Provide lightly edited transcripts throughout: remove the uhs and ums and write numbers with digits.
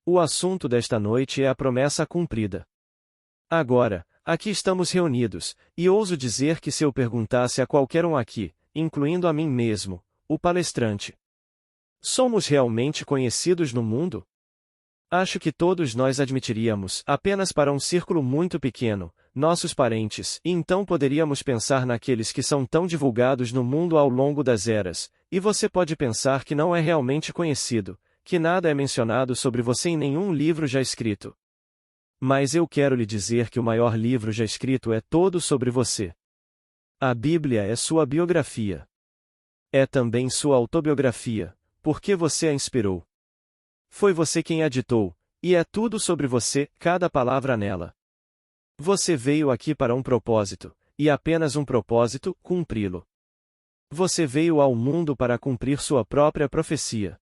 O assunto desta noite é a promessa cumprida. Agora, aqui estamos reunidos, e ouso dizer que se eu perguntasse a qualquer um aqui, incluindo a mim mesmo, o palestrante: somos realmente conhecidos no mundo? Acho que todos nós admitiríamos, apenas para um círculo muito pequeno, nossos parentes, e então poderíamos pensar naqueles que são tão divulgados no mundo ao longo das eras, e você pode pensar que não é realmente conhecido, que nada é mencionado sobre você em nenhum livro já escrito. Mas eu quero lhe dizer que o maior livro já escrito é todo sobre você. A Bíblia é sua biografia. É também sua autobiografia, porque você a inspirou. Foi você quem a ditou, e é tudo sobre você, cada palavra nela. Você veio aqui para um propósito, e apenas um propósito, cumpri-lo. Você veio ao mundo para cumprir sua própria profecia.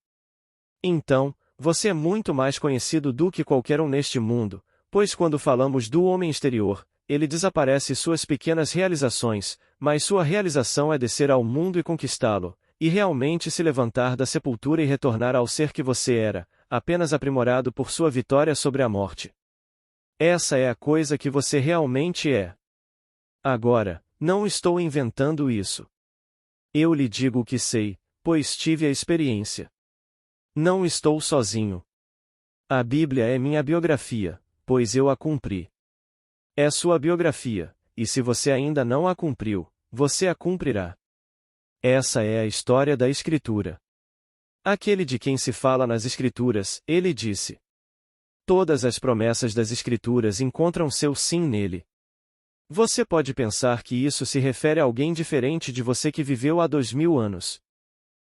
Então, você é muito mais conhecido do que qualquer um neste mundo, pois quando falamos do homem exterior, ele desaparece suas pequenas realizações, mas sua realização é descer ao mundo e conquistá-lo, e realmente se levantar da sepultura e retornar ao ser que você era, apenas aprimorado por sua vitória sobre a morte. Essa é a coisa que você realmente é. Agora, não estou inventando isso. Eu lhe digo o que sei, pois tive a experiência. Não estou sozinho. A Bíblia é minha biografia, pois eu a cumpri. É sua biografia, e se você ainda não a cumpriu, você a cumprirá. Essa é a história da Escritura. Aquele de quem se fala nas Escrituras, ele disse. Todas as promessas das Escrituras encontram seu sim nele. Você pode pensar que isso se refere a alguém diferente de você que viveu há 2000 anos.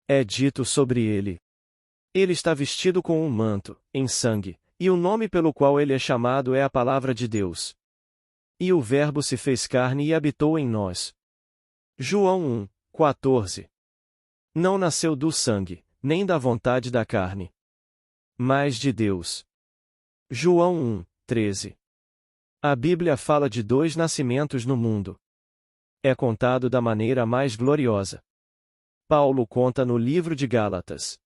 É dito sobre ele. Ele está vestido com um manto, em sangue, e o nome pelo qual ele é chamado é a Palavra de Deus. E o Verbo se fez carne e habitou em nós. João 1:14. Não nasceu do sangue, nem da vontade da carne, mas de Deus. João 1:13. A Bíblia fala de 2 nascimentos no mundo. É contado da maneira mais gloriosa. Paulo conta no livro de Gálatas.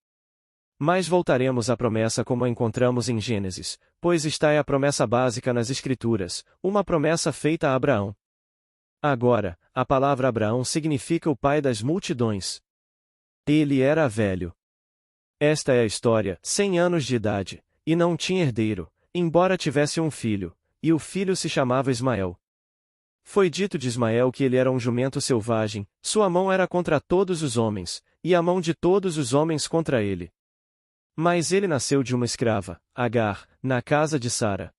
Mas voltaremos à promessa como a encontramos em Gênesis, pois esta é a promessa básica nas Escrituras, uma promessa feita a Abraão. Agora, a palavra Abraão significa o pai das multidões. Ele era velho. Esta é a história, 100 anos de idade, e não tinha herdeiro, embora tivesse um filho, e o filho se chamava Ismael. Foi dito de Ismael que ele era um jumento selvagem, sua mão era contra todos os homens, e a mão de todos os homens contra ele. Mas ele nasceu de uma escrava, Agar, na casa de Sara.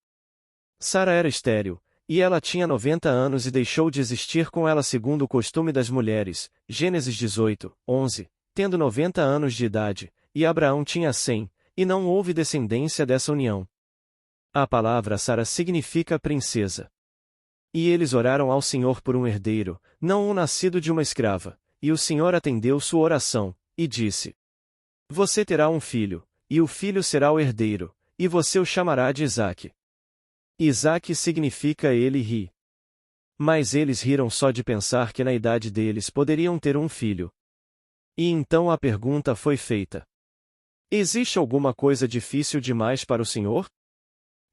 Sara era estéril, e ela tinha 90 anos e deixou de existir com ela segundo o costume das mulheres, Gênesis 18:11, tendo 90 anos de idade, e Abraão tinha 100, e não houve descendência dessa união. A palavra Sara significa princesa. E eles oraram ao Senhor por um herdeiro, não um nascido de uma escrava, e o Senhor atendeu sua oração, e disse: Você terá um filho, e o filho será o herdeiro, e você o chamará de Isaque. Isaque significa ele ri. Mas eles riram só de pensar que na idade deles poderiam ter um filho. E então a pergunta foi feita: existe alguma coisa difícil demais para o Senhor?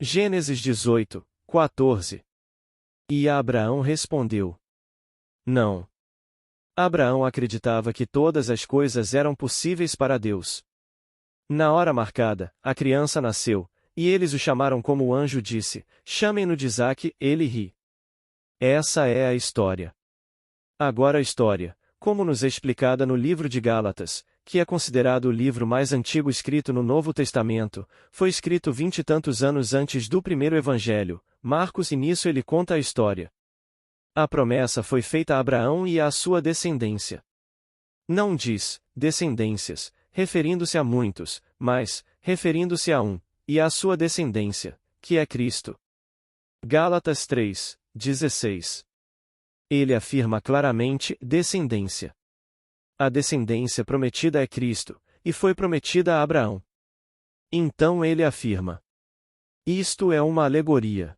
Gênesis 18:14. E Abraão respondeu: não. Abraão acreditava que todas as coisas eram possíveis para Deus. Na hora marcada, a criança nasceu, e eles o chamaram como o anjo disse: chamem-no de Isaque, ele ri. Essa é a história. Agora a história, como nos é explicada no livro de Gálatas, que é considerado o livro mais antigo escrito no Novo Testamento, foi escrito 20 e tantos anos antes do primeiro evangelho, Marcos, e nisso ele conta a história. A promessa foi feita a Abraão e à sua descendência. Não diz descendências, referindo-se a muitos, mas referindo-se a um, e à sua descendência, que é Cristo. Gálatas 3:16. Ele afirma claramente descendência. A descendência prometida é Cristo, e foi prometida a Abraão. Então ele afirma: isto é uma alegoria.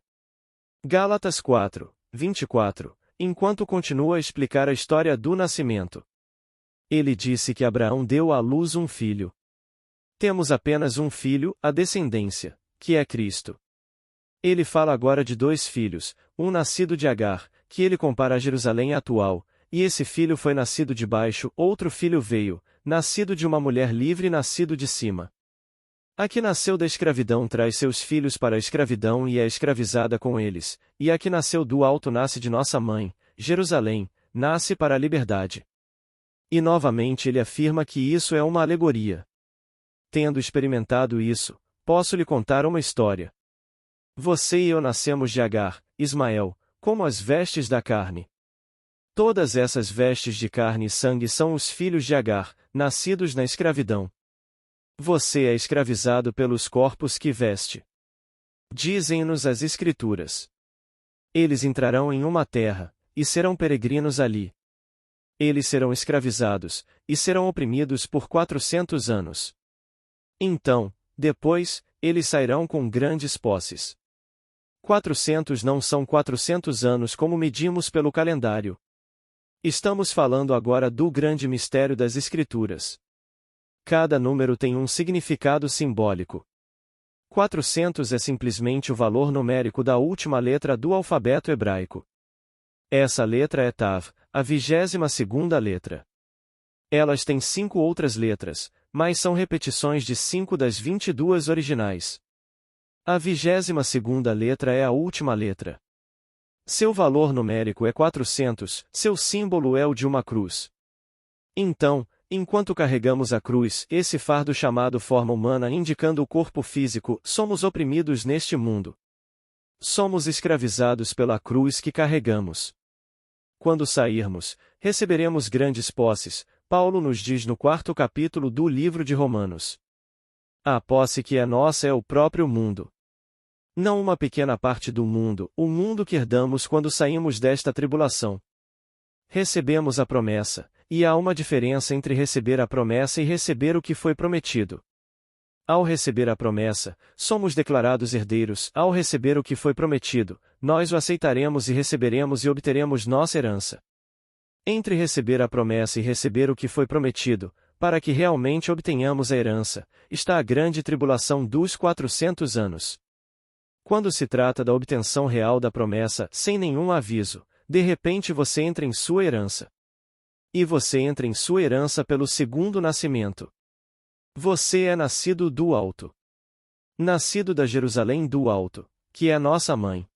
Gálatas 4:24, enquanto continua a explicar a história do nascimento. Ele disse que Abraão deu à luz um filho. Temos apenas um filho, a descendência, que é Cristo. Ele fala agora de dois filhos, um nascido de Agar, que ele compara a Jerusalém atual, e esse filho foi nascido de baixo, outro filho veio, nascido de uma mulher livre e nascido de cima. A que nasceu da escravidão traz seus filhos para a escravidão e é escravizada com eles, e a que nasceu do alto nasce de nossa mãe, Jerusalém, nasce para a liberdade. E novamente ele afirma que isso é uma alegoria. Tendo experimentado isso, posso lhe contar uma história. Você e eu nascemos de Agar, Ismael, como as vestes da carne. Todas essas vestes de carne e sangue são os filhos de Agar, nascidos na escravidão. Você é escravizado pelos corpos que veste. Dizem-nos as Escrituras. Eles entrarão em uma terra, e serão peregrinos ali. Eles serão escravizados, e serão oprimidos por 400 anos. Então, depois, eles sairão com grandes posses. 400 não são 400 anos como medimos pelo calendário. Estamos falando agora do grande mistério das Escrituras. Cada número tem um significado simbólico. 400 é simplesmente o valor numérico da última letra do alfabeto hebraico. Essa letra é Tav, a 22ª letra. Elas têm 5 outras letras, mas são repetições de 5 das 22 originais. A 22ª letra é a última letra. Seu valor numérico é 400, seu símbolo é o de uma cruz. Então, enquanto carregamos a cruz, esse fardo chamado forma humana indicando o corpo físico, somos oprimidos neste mundo. Somos escravizados pela cruz que carregamos. Quando sairmos, receberemos grandes posses, Paulo nos diz no 4º capítulo do livro de Romanos. A posse que é nossa é o próprio mundo. Não uma pequena parte do mundo, o mundo que herdamos quando saímos desta tribulação. Recebemos a promessa, e há uma diferença entre receber a promessa e receber o que foi prometido. Ao receber a promessa, somos declarados herdeiros, ao receber o que foi prometido, nós o aceitaremos e receberemos e obteremos nossa herança. Entre receber a promessa e receber o que foi prometido, para que realmente obtenhamos a herança, está a grande tribulação dos 400 anos. Quando se trata da obtenção real da promessa, sem nenhum aviso, de repente você entra em sua herança. E você entra em sua herança pelo segundo nascimento. Você é nascido do alto. Nascido da Jerusalém do alto, que é nossa mãe.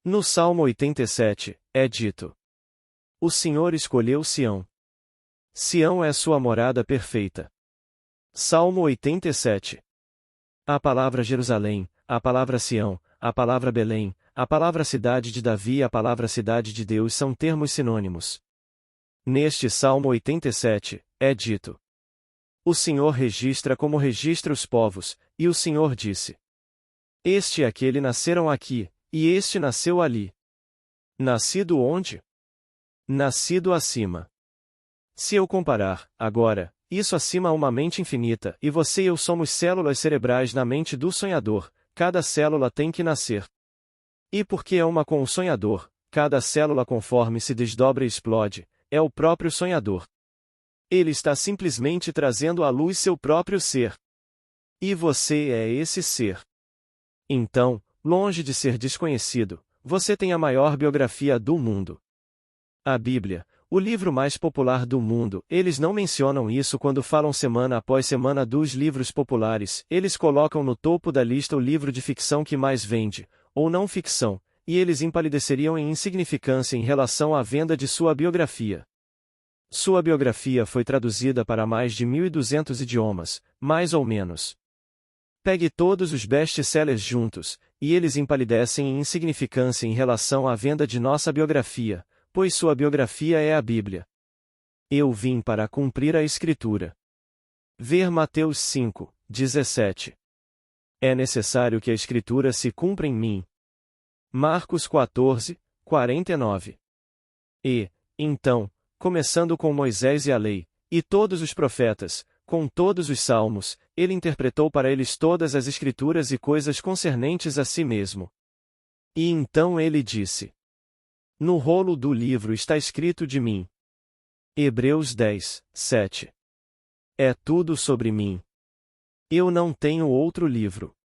No Salmo 87, é dito: o Senhor escolheu Sião. Sião é sua morada perfeita. Salmo 87. A palavra Jerusalém, a palavra Sião, a palavra Belém, a palavra cidade de Davi e a palavra cidade de Deus são termos sinônimos. Neste Salmo 87, é dito: o Senhor registra como registra os povos, e o Senhor disse: este e aquele nasceram aqui, e este nasceu ali. Nascido onde? Nascido acima. Se eu comparar, agora, isso acima a uma mente infinita, e você e eu somos células cerebrais na mente do sonhador, cada célula tem que nascer. E porque é uma com o sonhador, cada célula conforme se desdobra e explode, é o próprio sonhador. Ele está simplesmente trazendo à luz seu próprio ser. E você é esse ser. Então, longe de ser desconhecido, você tem a maior biografia do mundo. A Bíblia, o livro mais popular do mundo, eles não mencionam isso quando falam semana após semana dos livros populares, eles colocam no topo da lista o livro de ficção que mais vende, ou não ficção, e eles empalideceriam em insignificância em relação à venda de sua biografia. Sua biografia foi traduzida para mais de 1.200 idiomas, mais ou menos. Pegue todos os best-sellers juntos, e eles empalidecem em insignificância em relação à venda de nossa biografia, pois sua biografia é a Bíblia. Eu vim para cumprir a Escritura. Ver Mateus 5, 17. É necessário que a Escritura se cumpra em mim. Marcos 14, 49. E, então, começando com Moisés e a lei, e todos os profetas, com todos os salmos, ele interpretou para eles todas as Escrituras e coisas concernentes a si mesmo. E então ele disse: no rolo do livro está escrito de mim. Hebreus 10, 7. É tudo sobre mim. Eu não tenho outro livro.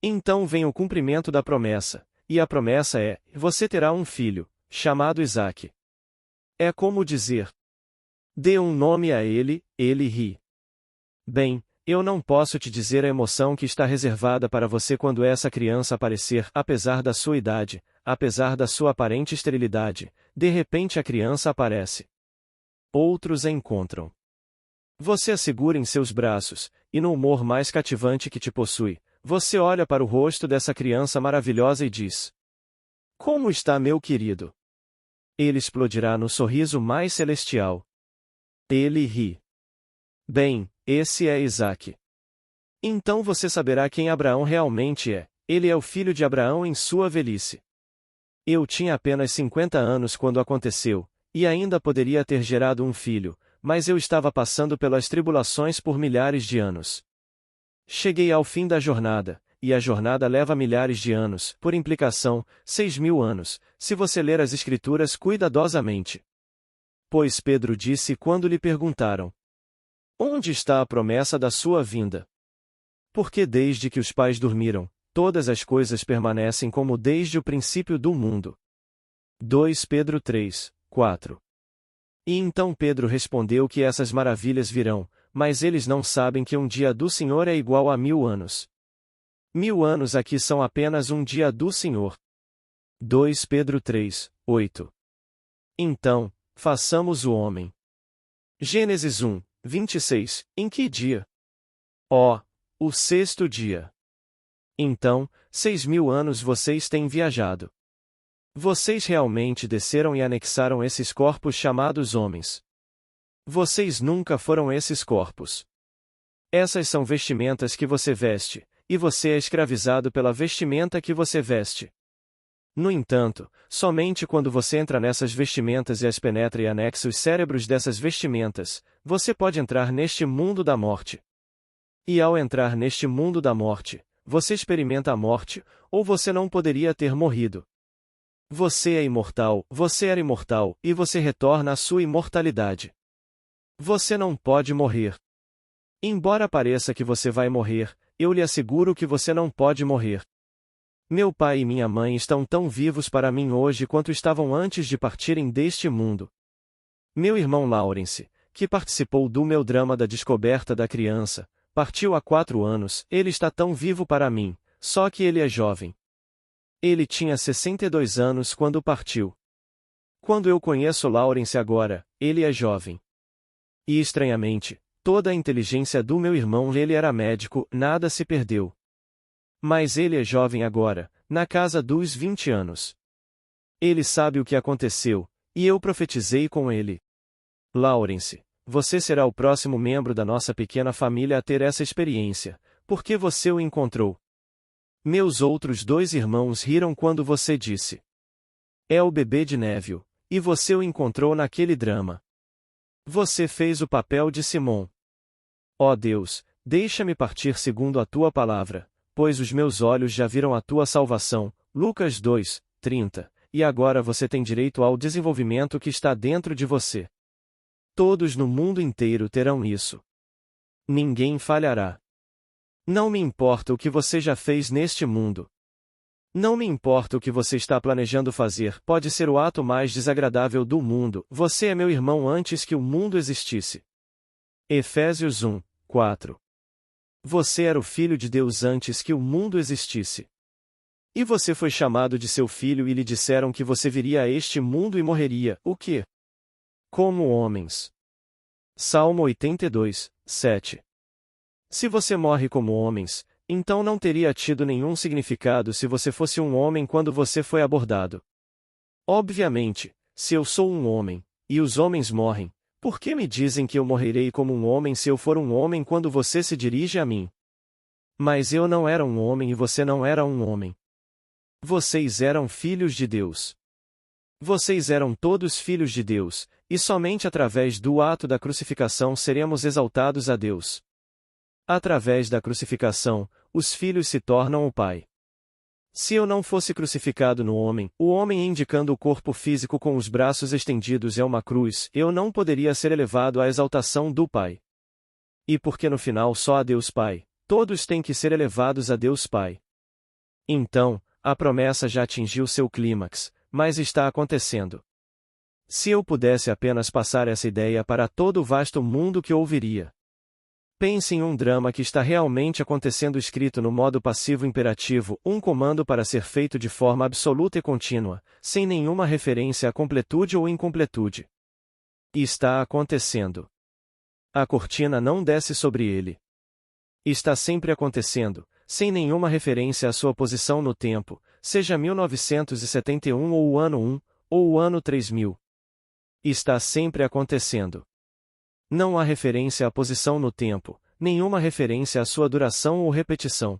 Então vem o cumprimento da promessa, e a promessa é: você terá um filho, chamado Isaque. É como dizer: dê um nome a ele, ele ri. Bem, eu não posso te dizer a emoção que está reservada para você quando essa criança aparecer, apesar da sua idade, apesar da sua aparente esterilidade, de repente a criança aparece. Outros a encontram. Você a segura em seus braços, e no humor mais cativante que te possui, você olha para o rosto dessa criança maravilhosa e diz: como está meu querido? Ele explodirá no sorriso mais celestial. Ele ri. Bem, esse é Isaque. Então você saberá quem Abraão realmente é. Ele é o filho de Abraão em sua velhice. Eu tinha apenas 50 anos quando aconteceu, e ainda poderia ter gerado um filho, mas eu estava passando pelas tribulações por milhares de anos. Cheguei ao fim da jornada, e a jornada leva milhares de anos, por implicação, 6.000 anos, se você ler as Escrituras cuidadosamente. Pois Pedro disse quando lhe perguntaram: onde está a promessa da sua vinda? Porque desde que os pais dormiram, todas as coisas permanecem como desde o princípio do mundo. 2 Pedro 3, 4. E então Pedro respondeu que essas maravilhas virão, mas eles não sabem que um dia do Senhor é igual a 1.000 anos. 1.000 anos aqui são apenas um dia do Senhor. 2 Pedro 3, 8. Então, façamos o homem. Gênesis 1, 26. Em que dia? Oh, o sexto dia. Então, 6.000 anos vocês têm viajado. Vocês realmente desceram e anexaram esses corpos chamados homens. Vocês nunca foram esses corpos. Essas são vestimentas que você veste, e você é escravizado pela vestimenta que você veste. No entanto, somente quando você entra nessas vestimentas e as penetra e anexa os cérebros dessas vestimentas, você pode entrar neste mundo da morte. E ao entrar neste mundo da morte, você experimenta a morte, ou você não poderia ter morrido. Você é imortal, você era imortal, e você retorna à sua imortalidade. Você não pode morrer. Embora pareça que você vai morrer, eu lhe asseguro que você não pode morrer. Meu pai e minha mãe estão tão vivos para mim hoje quanto estavam antes de partirem deste mundo. Meu irmão Lawrence, que participou do meu drama da descoberta da criança, partiu há 4 anos, ele está tão vivo para mim, só que ele é jovem. Ele tinha 62 anos quando partiu. Quando eu conheço Lawrence agora, ele é jovem. E estranhamente, toda a inteligência do meu irmão, ele era médico, nada se perdeu. Mas ele é jovem agora, na casa dos 20 anos. Ele sabe o que aconteceu, e eu profetizei com ele. Lawrence, você será o próximo membro da nossa pequena família a ter essa experiência, porque você o encontrou. Meus outros 2 irmãos riram quando você disse: é o bebê de Neville, e você o encontrou naquele drama. Você fez o papel de Simon. Ó Deus, deixa-me partir segundo a tua palavra, pois os meus olhos já viram a tua salvação. Lucas 2, 30. E agora você tem direito ao desenvolvimento que está dentro de você. Todos no mundo inteiro terão isso. Ninguém falhará. Não me importa o que você já fez neste mundo. Não me importa o que você está planejando fazer, pode ser o ato mais desagradável do mundo, você é meu irmão antes que o mundo existisse. Efésios 1, 4. Você era o filho de Deus antes que o mundo existisse. E você foi chamado de seu filho e lhe disseram que você viria a este mundo e morreria, o quê? Como homens. Salmo 82, 7. Se você morre como homens, então não teria tido nenhum significado se você fosse um homem quando você foi abordado. Obviamente, se eu sou um homem, e os homens morrem, por que me dizem que eu morrerei como um homem se eu for um homem quando você se dirige a mim? Mas eu não era um homem e você não era um homem. Vocês eram filhos de Deus. Vocês eram todos filhos de Deus, e somente através do ato da crucificação seremos exaltados a Deus. Através da crucificação, os filhos se tornam o Pai. Se eu não fosse crucificado no homem, o homem indicando o corpo físico com os braços estendidos é uma cruz, eu não poderia ser elevado à exaltação do Pai. E porque no final só há Deus Pai, todos têm que ser elevados a Deus Pai. Então, a promessa já atingiu seu clímax, mas está acontecendo. Se eu pudesse apenas passar essa ideia para todo o vasto mundo que ouviria. Pense em um drama que está realmente acontecendo escrito no modo passivo imperativo, um comando para ser feito de forma absoluta e contínua, sem nenhuma referência à completude ou incompletude. E está acontecendo. A cortina não desce sobre ele. Está sempre acontecendo, sem nenhuma referência à sua posição no tempo, seja 1971 ou o ano 1, ou o ano 3000. Está sempre acontecendo. Não há referência à posição no tempo, nenhuma referência à sua duração ou repetição.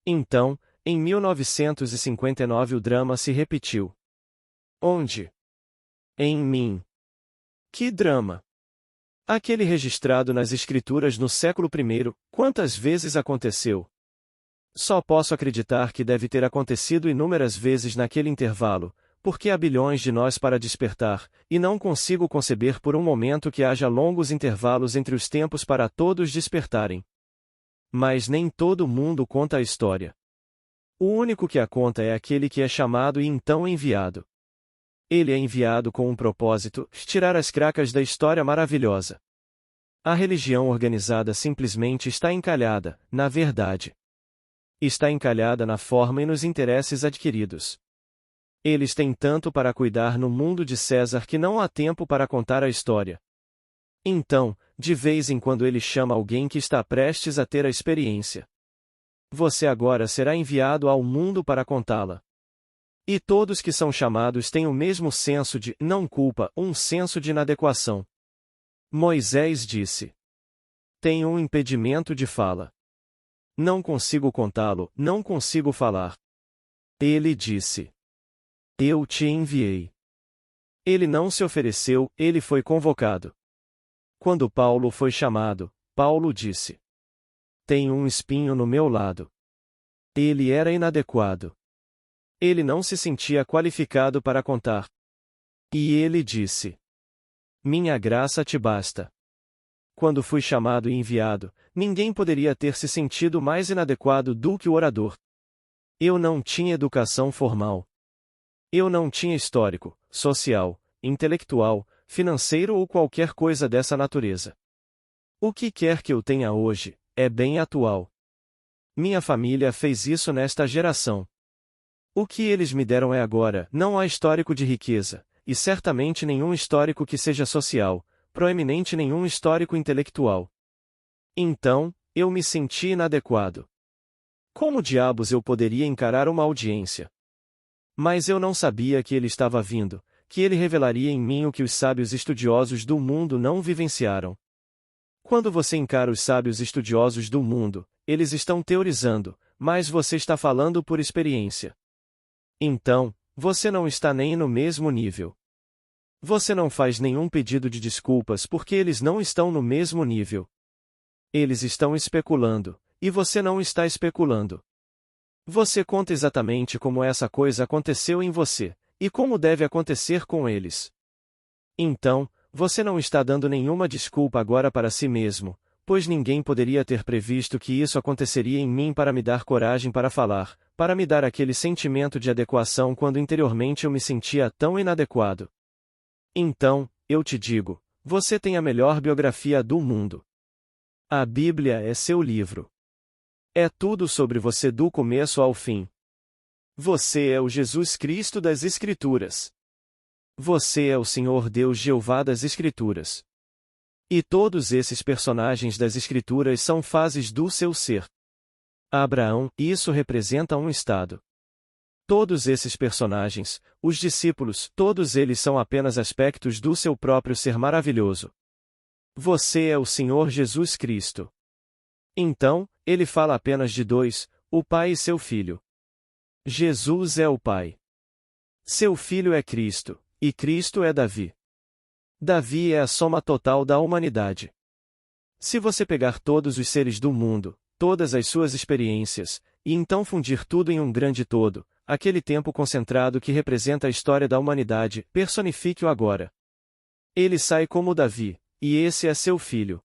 Então, em 1959 o drama se repetiu. Onde? Em mim. Que drama? Aquele registrado nas escrituras no século I, quantas vezes aconteceu? Só posso acreditar que deve ter acontecido inúmeras vezes naquele intervalo, porque há bilhões de nós para despertar, e não consigo conceber por um momento que haja longos intervalos entre os tempos para todos despertarem. Mas nem todo mundo conta a história. O único que a conta é aquele que é chamado e então enviado. Ele é enviado com um propósito: tirar as cracas da história maravilhosa. A religião organizada simplesmente está encalhada, na verdade. Está encalhada na forma e nos interesses adquiridos. Eles têm tanto para cuidar no mundo de César que não há tempo para contar a história. Então, de vez em quando ele chama alguém que está prestes a ter a experiência. Você agora será enviado ao mundo para contá-la. E todos que são chamados têm o mesmo senso de não culpa, um senso de inadequação. Moisés disse: tenho um impedimento de fala. Não consigo contá-lo, não consigo falar. Ele disse: eu te enviei. Ele não se ofereceu, ele foi convocado. Quando Paulo foi chamado, Paulo disse: tenho um espinho no meu lado. Ele era inadequado. Ele não se sentia qualificado para contar. E ele disse: minha graça te basta. Quando fui chamado e enviado, ninguém poderia ter se sentido mais inadequado do que o orador. Eu não tinha educação formal. Eu não tinha histórico, social, intelectual, financeiro ou qualquer coisa dessa natureza. O que quer que eu tenha hoje, é bem atual. Minha família fez isso nesta geração. O que eles me deram é agora, não há histórico de riqueza, e certamente nenhum histórico que seja social, proeminente nenhum histórico intelectual. Então, eu me senti inadequado. Como diabos eu poderia encarar uma audiência? Mas eu não sabia que ele estava vindo, que ele revelaria em mim o que os sábios estudiosos do mundo não vivenciaram. Quando você encara os sábios estudiosos do mundo, eles estão teorizando, mas você está falando por experiência. Então, você não está nem no mesmo nível. Você não faz nenhum pedido de desculpas porque eles não estão no mesmo nível. Eles estão especulando, e você não está especulando. Você conta exatamente como essa coisa aconteceu em você, e como deve acontecer com eles. Então, você não está dando nenhuma desculpa agora para si mesmo, pois ninguém poderia ter previsto que isso aconteceria em mim para me dar coragem para falar, para me dar aquele sentimento de adequação quando interiormente eu me sentia tão inadequado. Então, eu te digo, você tem a melhor biografia do mundo. A Bíblia é seu livro. É tudo sobre você do começo ao fim. Você é o Jesus Cristo das Escrituras. Você é o Senhor Deus Jeová das Escrituras. E todos esses personagens das Escrituras são fases do seu ser. Abraão, isso representa um estado. Todos esses personagens, os discípulos, todos eles são apenas aspectos do seu próprio ser maravilhoso. Você é o Senhor Jesus Cristo. Então, ele fala apenas de dois, o Pai e seu Filho. Jesus é o Pai. Seu Filho é Cristo, e Cristo é Davi. Davi é a soma total da humanidade. Se você pegar todos os seres do mundo, todas as suas experiências, e então fundir tudo em um grande todo, aquele tempo concentrado que representa a história da humanidade, personifique-o agora. Ele sai como Davi, e esse é seu filho.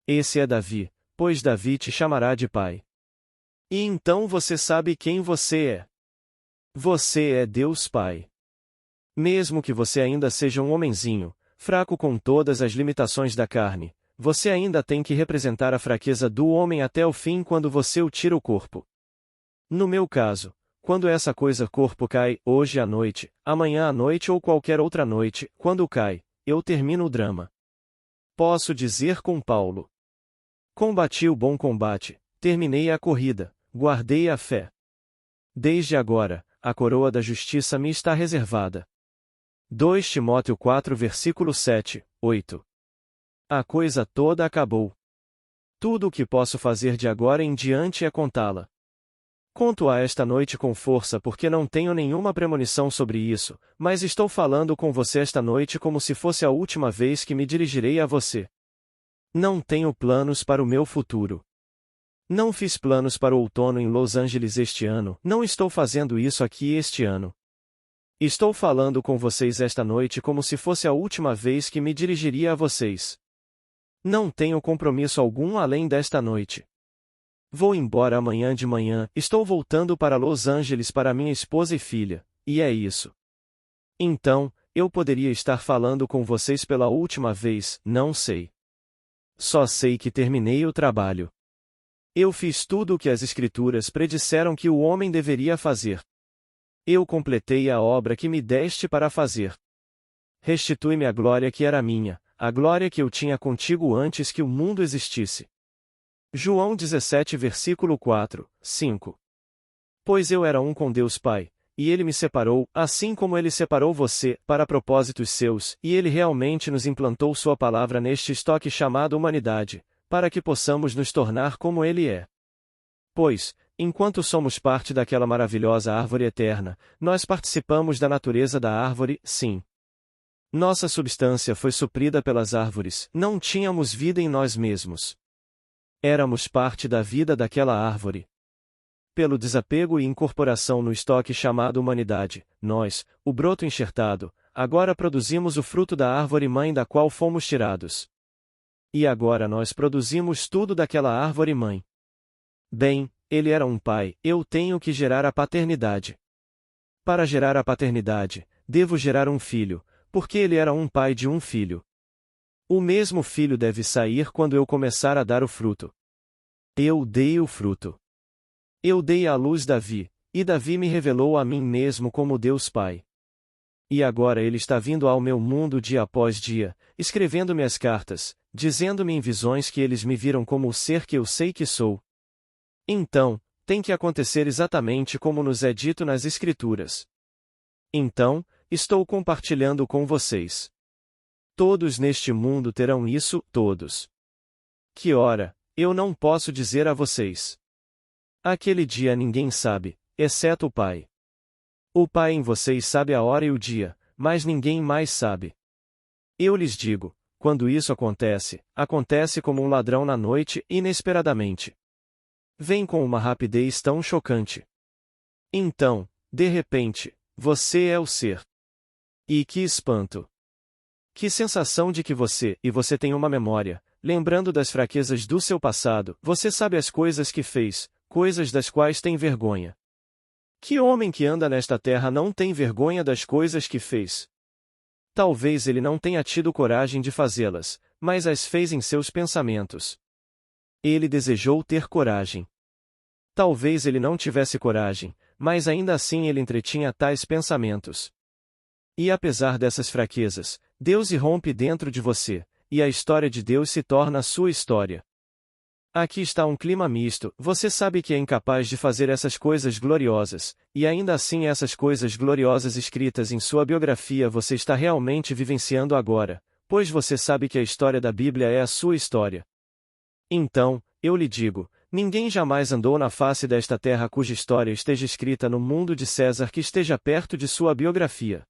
Esse é Davi, pois Davi te chamará de pai. E então você sabe quem você é. Você é Deus Pai. Mesmo que você ainda seja um homenzinho, fraco com todas as limitações da carne, você ainda tem que representar a fraqueza do homem até o fim quando você o tira o corpo. No meu caso, quando essa coisa corpo cai, hoje à noite, amanhã à noite ou qualquer outra noite, quando cai, eu termino o drama. Posso dizer com Paulo: combati o bom combate, terminei a corrida, guardei a fé. Desde agora, a coroa da justiça me está reservada. 2 Timóteo 4 versículo 7, 8. A coisa toda acabou. Tudo o que posso fazer de agora em diante é contá-la. Conto a esta noite com força porque não tenho nenhuma premonição sobre isso, mas estou falando com você esta noite como se fosse a última vez que me dirigirei a você. Não tenho planos para o meu futuro. Não fiz planos para o outono em Los Angeles este ano, não estou fazendo isso aqui este ano. Estou falando com vocês esta noite como se fosse a última vez que me dirigiria a vocês. Não tenho compromisso algum além desta noite. Vou embora amanhã de manhã, estou voltando para Los Angeles para minha esposa e filha, e é isso. Então, eu poderia estar falando com vocês pela última vez, não sei. Só sei que terminei o trabalho. Eu fiz tudo o que as Escrituras predisseram que o homem deveria fazer. Eu completei a obra que me deste para fazer. Restitui-me a glória que era minha, a glória que eu tinha contigo antes que o mundo existisse. João 17 versículo 4, 5. Pois eu era um com Deus Pai, e Ele me separou, assim como Ele separou você, para propósitos seus, e Ele realmente nos implantou Sua palavra neste estoque chamado humanidade, para que possamos nos tornar como Ele é. Pois, enquanto somos parte daquela maravilhosa árvore eterna, nós participamos da natureza da árvore, sim. Nossa substância foi suprida pelas árvores, não tínhamos vida em nós mesmos. Éramos parte da vida daquela árvore. Pelo desapego e incorporação no estoque chamado humanidade, nós, o broto enxertado, agora produzimos o fruto da árvore mãe da qual fomos tirados. E agora nós produzimos tudo daquela árvore mãe. Bem, ele era um pai, eu tenho que gerar a paternidade. Para gerar a paternidade, devo gerar um filho, porque ele era um pai de um filho. O mesmo filho deve sair quando eu começar a dar o fruto. Eu dei o fruto. Eu dei à luz Davi, e Davi me revelou a mim mesmo como Deus Pai. E agora ele está vindo ao meu mundo dia após dia, escrevendo-me as cartas, dizendo-me em visões que eles me viram como o ser que eu sei que sou. Então, tem que acontecer exatamente como nos é dito nas Escrituras. Então, estou compartilhando com vocês. Todos neste mundo terão isso, todos. Que hora, eu não posso dizer a vocês. Aquele dia ninguém sabe, exceto o Pai. O Pai em vocês sabe a hora e o dia, mas ninguém mais sabe. Eu lhes digo, quando isso acontece, acontece como um ladrão na noite, inesperadamente. Vem com uma rapidez tão chocante. Então, de repente, você é o ser. E que espanto! Que sensação de que você tem uma memória, lembrando das fraquezas do seu passado, você sabe as coisas que fez, coisas das quais tem vergonha. Que homem que anda nesta terra não tem vergonha das coisas que fez? Talvez ele não tenha tido coragem de fazê-las, mas as fez em seus pensamentos. Ele desejou ter coragem. Talvez ele não tivesse coragem, mas ainda assim ele entretinha tais pensamentos. E apesar dessas fraquezas, Deus irrompe dentro de você, e a história de Deus se torna a sua história. Aqui está um clima misto, você sabe que é incapaz de fazer essas coisas gloriosas, e ainda assim essas coisas gloriosas escritas em sua biografia você está realmente vivenciando agora, pois você sabe que a história da Bíblia é a sua história. Então, eu lhe digo, ninguém jamais andou na face desta terra cuja história esteja escrita no mundo de César que esteja perto de sua biografia.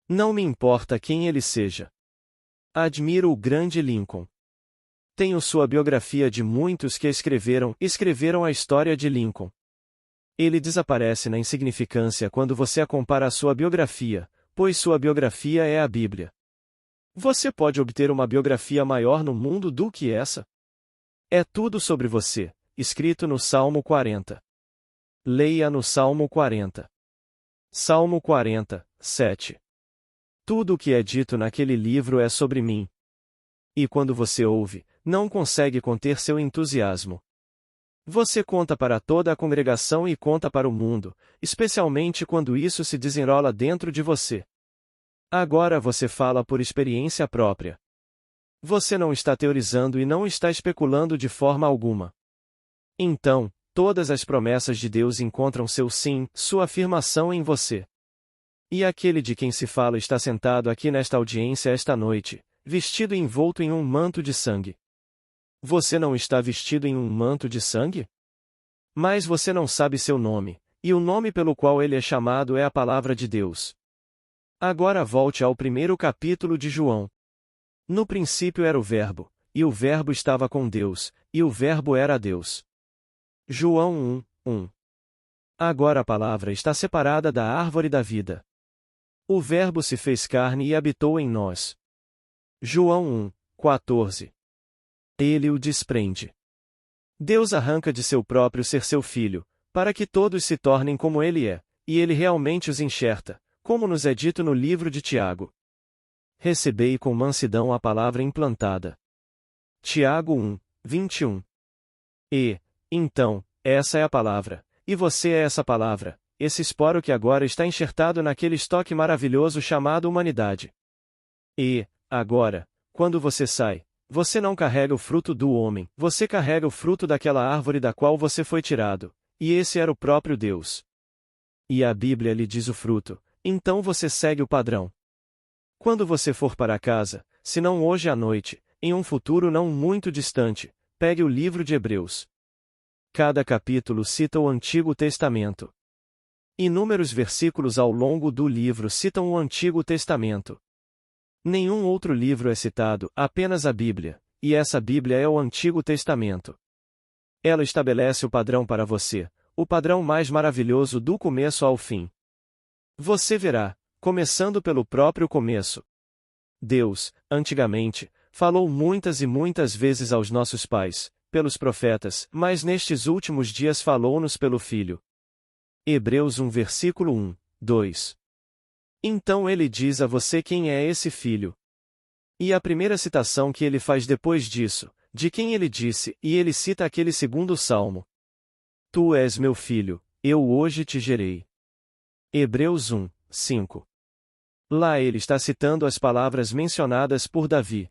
Não me importa quem ele seja. Admiro o grande Lincoln. Tenho sua biografia de muitos que escreveram a história de Lincoln. Ele desaparece na insignificância quando você a compara à sua biografia, pois sua biografia é a Bíblia. Você pode obter uma biografia maior no mundo do que essa? É tudo sobre você, escrito no Salmo 40. Leia no Salmo 40. Salmo 40, 7. Tudo o que é dito naquele livro é sobre mim. E quando você ouve, não consegue conter seu entusiasmo. Você conta para toda a congregação e conta para o mundo, especialmente quando isso se desenrola dentro de você. Agora você fala por experiência própria. Você não está teorizando e não está especulando de forma alguma. Então, todas as promessas de Deus encontram seu sim, sua afirmação em você. E aquele de quem se fala está sentado aqui nesta audiência esta noite, vestido e envolto em um manto de sangue. Você não está vestido em um manto de sangue? Mas você não sabe seu nome, e o nome pelo qual ele é chamado é a palavra de Deus. Agora volte ao primeiro capítulo de João. No princípio era o Verbo, e o Verbo estava com Deus, e o Verbo era Deus. João 1, 1. Agora a palavra está separada da árvore da vida. O Verbo se fez carne e habitou em nós. João 1, 14. Ele o desprende. Deus arranca de seu próprio ser seu filho, para que todos se tornem como ele é, e ele realmente os enxerta, como nos é dito no livro de Tiago. Recebei com mansidão a palavra implantada. Tiago 1, 21. E, então, essa é a palavra, e você é essa palavra, esse esporo que agora está enxertado naquele estoque maravilhoso chamado humanidade. E, agora, quando você sai, você não carrega o fruto do homem, você carrega o fruto daquela árvore da qual você foi tirado, e esse era o próprio Deus. E a Bíblia lhe diz o fruto, então você segue o padrão. Quando você for para casa, se não hoje à noite, em um futuro não muito distante, pegue o livro de Hebreus. Cada capítulo cita o Antigo Testamento. Inúmeros versículos ao longo do livro citam o Antigo Testamento. Nenhum outro livro é citado, apenas a Bíblia, e essa Bíblia é o Antigo Testamento. Ela estabelece o padrão para você, o padrão mais maravilhoso do começo ao fim. Você verá, começando pelo próprio começo. Deus, antigamente, falou muitas e muitas vezes aos nossos pais, pelos profetas, mas nestes últimos dias falou-nos pelo Filho. Hebreus 1 versículo 1, 2. Então ele diz a você quem é esse filho. E a primeira citação que ele faz depois disso, de quem ele disse, e ele cita aquele segundo salmo. Tu és meu filho, eu hoje te gerei. Hebreus 1, 5. Lá ele está citando as palavras mencionadas por Davi.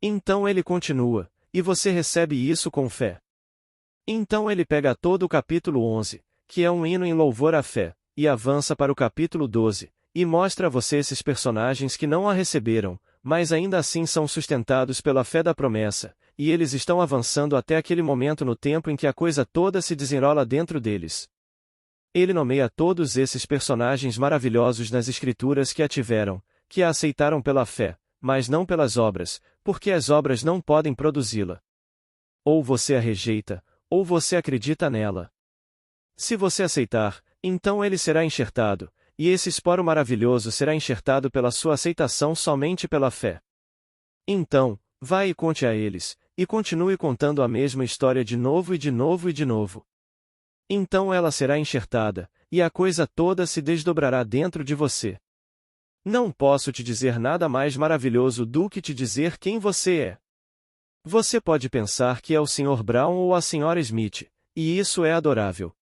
Então ele continua, e você recebe isso com fé. Então ele pega todo o capítulo 11, que é um hino em louvor à fé, e avança para o capítulo 12, e mostra a você esses personagens que não a receberam, mas ainda assim são sustentados pela fé da promessa, e eles estão avançando até aquele momento no tempo em que a coisa toda se desenrola dentro deles. Ele nomeia todos esses personagens maravilhosos nas Escrituras que a tiveram, que a aceitaram pela fé, mas não pelas obras, porque as obras não podem produzi-la. Ou você a rejeita, ou você acredita nela. Se você aceitar, então ele será enxertado, e esse esporo maravilhoso será enxertado pela sua aceitação somente pela fé. Então, vai e conte a eles, e continue contando a mesma história de novo e de novo e de novo. Então ela será enxertada, e a coisa toda se desdobrará dentro de você. Não posso te dizer nada mais maravilhoso do que te dizer quem você é. Você pode pensar que é o Sr. Brown ou a Sra. Smith, e isso é adorável.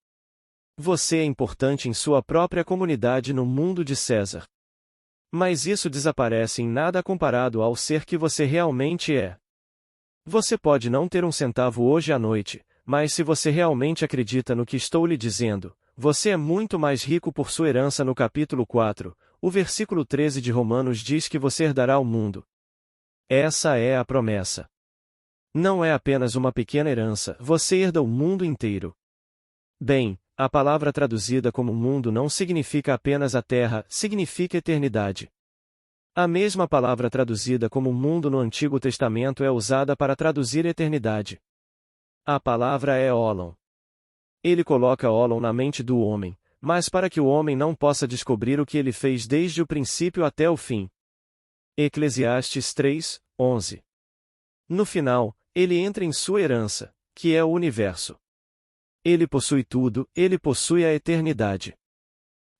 Você é importante em sua própria comunidade no mundo de César. Mas isso desaparece em nada comparado ao ser que você realmente é. Você pode não ter um centavo hoje à noite, mas se você realmente acredita no que estou lhe dizendo, você é muito mais rico por sua herança. No capítulo 4, o versículo 13 de Romanos diz que você herdará o mundo. Essa é a promessa. Não é apenas uma pequena herança, você herda o mundo inteiro. Bem, a palavra traduzida como mundo não significa apenas a terra, significa eternidade. A mesma palavra traduzida como mundo no Antigo Testamento é usada para traduzir eternidade. A palavra é Olon. Ele coloca Olon na mente do homem, mas para que o homem não possa descobrir o que ele fez desde o princípio até o fim. Eclesiastes 3, 11. No final, ele entra em sua herança, que é o universo. Ele possui tudo, ele possui a eternidade.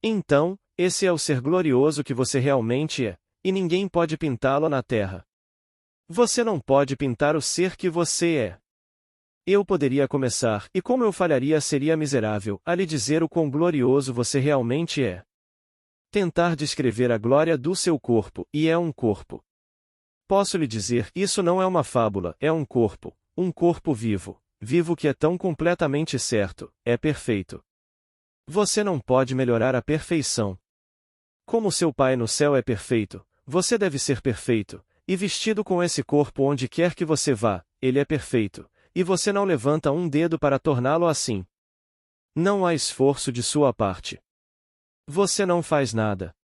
Então, esse é o ser glorioso que você realmente é, e ninguém pode pintá-lo na Terra. Você não pode pintar o ser que você é. Eu poderia começar, e como eu falharia seria miserável, a lhe dizer o quão glorioso você realmente é. Tentar descrever a glória do seu corpo, e é um corpo. Posso lhe dizer, isso não é uma fábula, é um corpo vivo, vivo que é tão completamente certo, é perfeito. Você não pode melhorar a perfeição. Como seu Pai no céu é perfeito, você deve ser perfeito, e vestido com esse corpo onde quer que você vá, ele é perfeito, e você não levanta um dedo para torná-lo assim. Não há esforço de sua parte. Você não faz nada.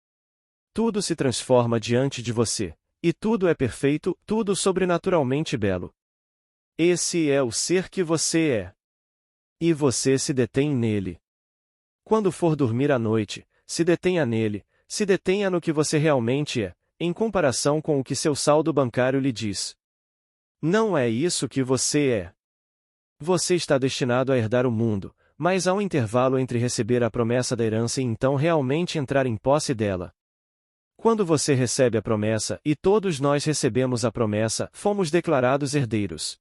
Tudo se transforma diante de você, e tudo é perfeito, tudo sobrenaturalmente belo. Esse é o ser que você é. E você se detém nele. Quando for dormir à noite, se detenha nele, se detenha no que você realmente é, em comparação com o que seu saldo bancário lhe diz. Não é isso que você é. Você está destinado a herdar o mundo, mas há um intervalo entre receber a promessa da herança e então realmente entrar em posse dela. Quando você recebe a promessa, e todos nós recebemos a promessa, fomos declarados herdeiros.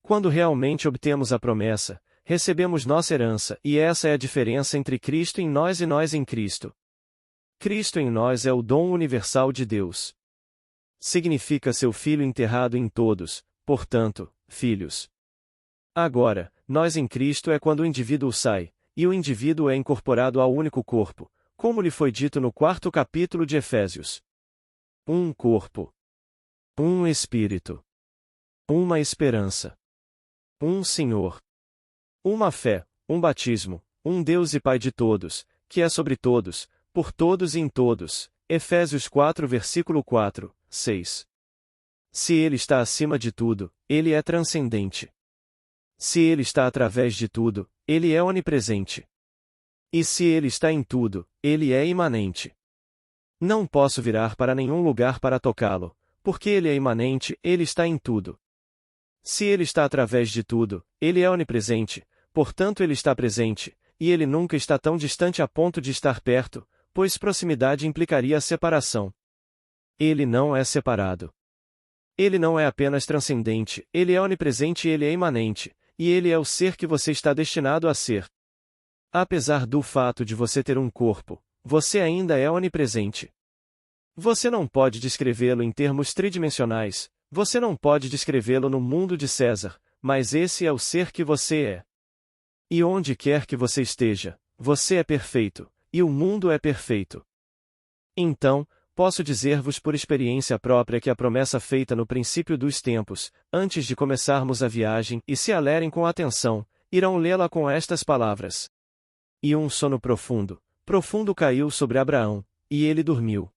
Quando realmente obtemos a promessa, recebemos nossa herança, e essa é a diferença entre Cristo em nós e nós em Cristo. Cristo em nós é o dom universal de Deus. Significa seu Filho enterrado em todos, portanto, filhos. Agora, nós em Cristo é quando o indivíduo sai, e o indivíduo é incorporado ao único corpo, como lhe foi dito no 4º capítulo de Efésios. Um corpo. Um espírito. Uma esperança. Um Senhor. Uma fé, um batismo, um Deus e Pai de todos, que é sobre todos, por todos e em todos. Efésios 4 versículo 4, 6. Se Ele está acima de tudo, Ele é transcendente. Se Ele está através de tudo, Ele é onipresente. E se Ele está em tudo, Ele é imanente. Não posso virar para nenhum lugar para tocá-lo, porque Ele é imanente, Ele está em tudo. Se Ele está através de tudo, Ele é onipresente, portanto Ele está presente, e Ele nunca está tão distante a ponto de estar perto, pois proximidade implicaria a separação. Ele não é separado. Ele não é apenas transcendente, Ele é onipresente e Ele é imanente, e Ele é o ser que você está destinado a ser. Apesar do fato de você ter um corpo, você ainda é onipresente. Você não pode descrevê-lo em termos tridimensionais, você não pode descrevê-lo no mundo de César, mas esse é o ser que você é. E onde quer que você esteja, você é perfeito, e o mundo é perfeito. Então, posso dizer-vos por experiência própria que a promessa feita no princípio dos tempos, antes de começarmos a viagem, e se alerem com atenção, irão lê-la com estas palavras. E um sono profundo, profundo caiu sobre Abraão, e ele dormiu.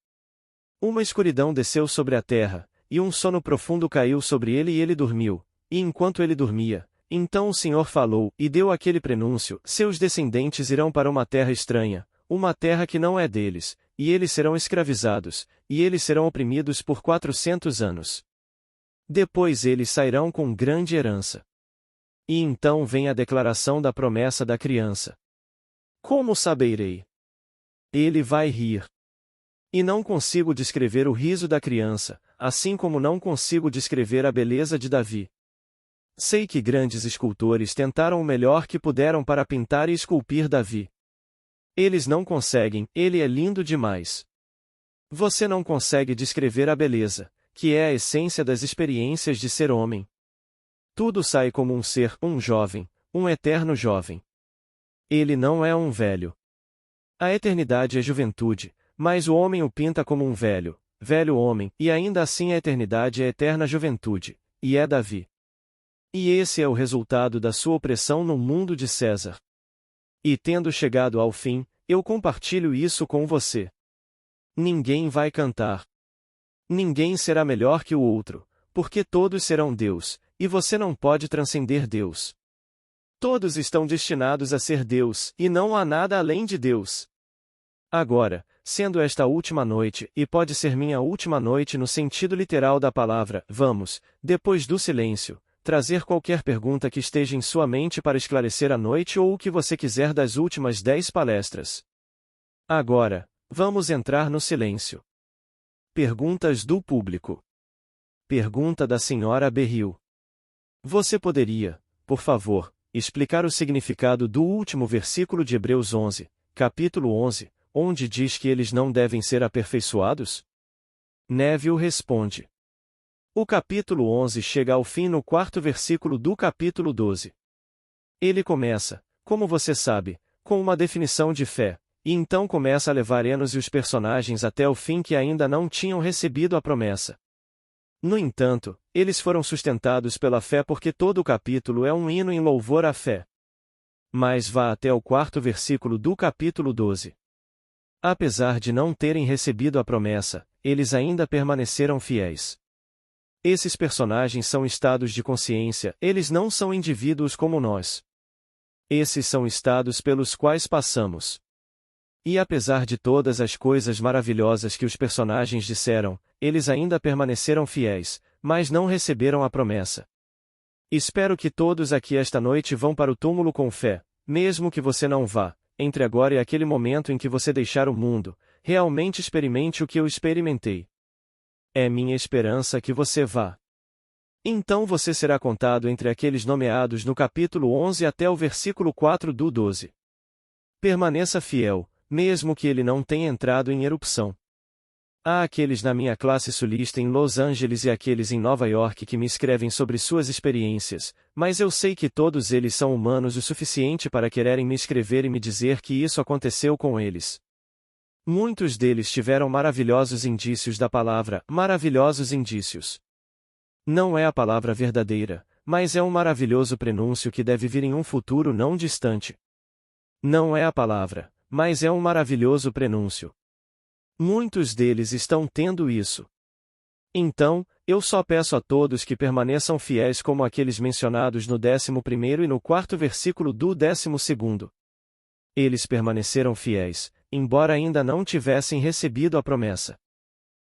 Uma escuridão desceu sobre a terra, e um sono profundo caiu sobre ele e ele dormiu, e enquanto ele dormia, então o Senhor falou, e deu aquele prenúncio, seus descendentes irão para uma terra estranha, uma terra que não é deles, e eles serão escravizados, e eles serão oprimidos por 400 anos. Depois eles sairão com grande herança. E então vem a declaração da promessa da criança. Como saberei? Ele vai rir. E não consigo descrever o riso da criança, assim como não consigo descrever a beleza de Davi. Sei que grandes escultores tentaram o melhor que puderam para pintar e esculpir Davi. Eles não conseguem, ele é lindo demais. Você não consegue descrever a beleza, que é a essência das experiências de ser homem. Tudo sai como um ser, um jovem, um eterno jovem. Ele não é um velho. A eternidade é juventude, mas o homem o pinta como um velho, velho homem, e ainda assim a eternidade é eterna juventude, e é Davi. E esse é o resultado da sua opressão no mundo de César. E tendo chegado ao fim, eu compartilho isso com você. Ninguém vai cantar. Ninguém será melhor que o outro, porque todos serão Deus, e você não pode transcender Deus. Todos estão destinados a ser Deus, e não há nada além de Deus. Agora, sendo esta a última noite, e pode ser minha última noite no sentido literal da palavra, vamos, depois do silêncio, trazer qualquer pergunta que esteja em sua mente para esclarecer a noite ou o que você quiser das últimas 10 palestras. Agora, vamos entrar no silêncio. Perguntas do público. Pergunta da senhora Berril. Você poderia, por favor, explicar o significado do último versículo de Hebreus 11, capítulo 11, onde diz que eles não devem ser aperfeiçoados? Neville responde. O capítulo 11 chega ao fim no quarto versículo do capítulo 12. Ele começa, como você sabe, com uma definição de fé, e então começa a levar Enos e os personagens até o fim que ainda não tinham recebido a promessa. No entanto, eles foram sustentados pela fé porque todo o capítulo é um hino em louvor à fé. Mas vá até o quarto versículo do capítulo 12. Apesar de não terem recebido a promessa, eles ainda permaneceram fiéis. Esses personagens são estados de consciência, eles não são indivíduos como nós. Esses são estados pelos quais passamos. E apesar de todas as coisas maravilhosas que os personagens disseram, eles ainda permaneceram fiéis, mas não receberam a promessa. Espero que todos aqui esta noite vão para o túmulo com fé, mesmo que você não vá, entre agora e aquele momento em que você deixar o mundo, realmente experimente o que eu experimentei. É minha esperança que você vá. Então você será contado entre aqueles nomeados no capítulo 11 até o versículo 4 do 12. Permaneça fiel, mesmo que ele não tenha entrado em erupção. Há aqueles na minha classe sulista em Los Angeles e aqueles em Nova York que me escrevem sobre suas experiências, mas eu sei que todos eles são humanos o suficiente para quererem me escrever e me dizer que isso aconteceu com eles. Muitos deles tiveram maravilhosos indícios da palavra, maravilhosos indícios. Não é a palavra verdadeira, mas é um maravilhoso prenúncio que deve vir em um futuro não distante. Não é a palavra, mas é um maravilhoso prenúncio. Muitos deles estão tendo isso. Então, eu só peço a todos que permaneçam fiéis como aqueles mencionados no 11º e no 4º versículo do 12º. Eles permaneceram fiéis, embora ainda não tivessem recebido a promessa.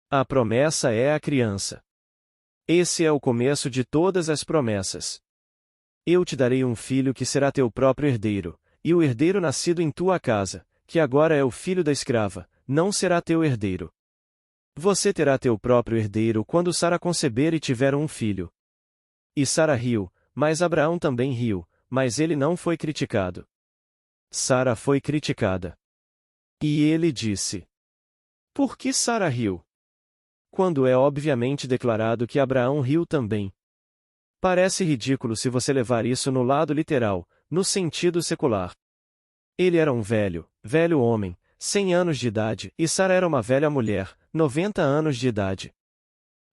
A promessa é a criança. Esse é o começo de todas as promessas. Eu te darei um filho que será teu próprio herdeiro, e o herdeiro nascido em tua casa, que agora é o filho da escrava, não será teu herdeiro. Você terá teu próprio herdeiro quando Sara conceber e tiver um filho. E Sara riu, mas Abraão também riu, mas ele não foi criticado. Sara foi criticada. E ele disse: por que Sara riu? Quando é obviamente declarado que Abraão riu também. Parece ridículo se você levar isso no lado literal, no sentido secular. Ele era um velho homem, 100 anos de idade, e Sara era uma velha mulher, 90 anos de idade.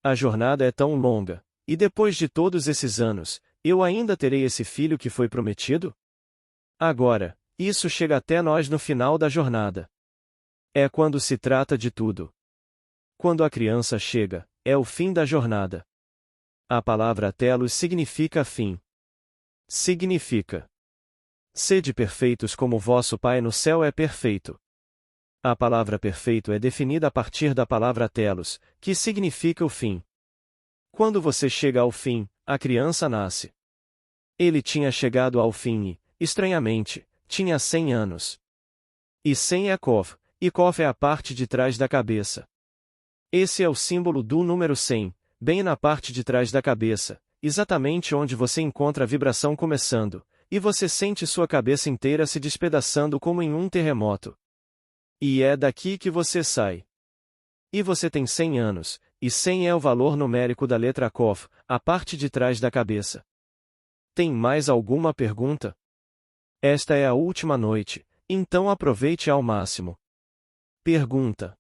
A jornada é tão longa, e depois de todos esses anos, eu ainda terei esse filho que foi prometido? Agora, isso chega até nós no final da jornada. É quando se trata de tudo. Quando a criança chega, é o fim da jornada. A palavra telos significa fim. Significa: sede perfeitos como vosso Pai no céu é perfeito. A palavra perfeito é definida a partir da palavra telos, que significa o fim. Quando você chega ao fim, a criança nasce. Ele tinha chegado ao fim e, estranhamente, tinha 100 anos. E 100 é Kov, e Kov é a parte de trás da cabeça. Esse é o símbolo do número 100, bem na parte de trás da cabeça, exatamente onde você encontra a vibração começando, e você sente sua cabeça inteira se despedaçando como em um terremoto. E é daqui que você sai. E você tem 100 anos, e 100 é o valor numérico da letra Kov, a parte de trás da cabeça. Tem mais alguma pergunta? Esta é a última noite, então aproveite ao máximo. Pergunta: